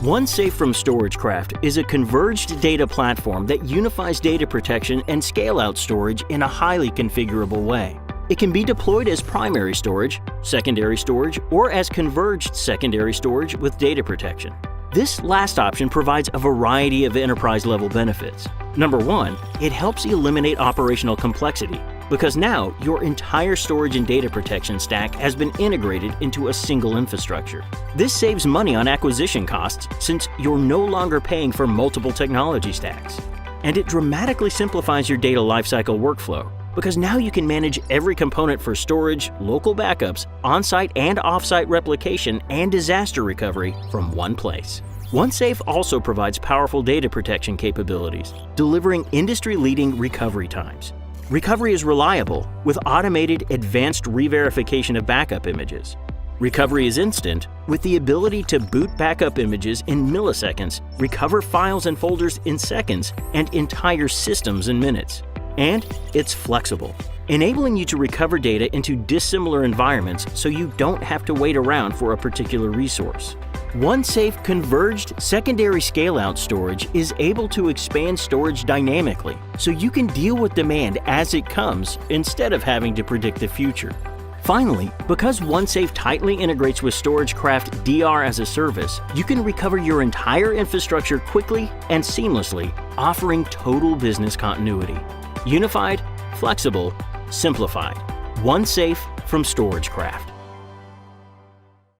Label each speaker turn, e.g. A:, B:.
A: OneXafe from StorageCraft is a converged data platform that unifies data protection and scale-out storage in a highly configurable way. It can be deployed as primary storage, secondary storage, or as converged secondary storage with data protection. This last option provides a variety of enterprise-level benefits. Number one, it helps eliminate operational complexity, because now your entire storage and data protection stack has been integrated into a single infrastructure. This saves money on acquisition costs since you're no longer paying for multiple technology stacks. And it dramatically simplifies your data lifecycle workflow, because now you can manage every component for storage, local backups, on-site and off-site replication, and disaster recovery from one place. OneXafe also provides powerful data protection capabilities, delivering industry-leading recovery times. Recovery is reliable with automated advanced re-verification of backup images. Recovery is instant with the ability to boot backup images in milliseconds, recover files and folders in seconds, and entire systems in minutes. And it's flexible, enabling you to recover data into dissimilar environments so you don't have to wait around for a particular resource. OneXafe converged secondary scale-out storage is able to expand storage dynamically, so you can deal with demand as it comes instead of having to predict the future. Finally, because OneXafe tightly integrates with StorageCraft DR as a service, you can recover your entire infrastructure quickly and seamlessly, offering total business continuity. Unified, flexible, simplified. OneXafe from StorageCraft.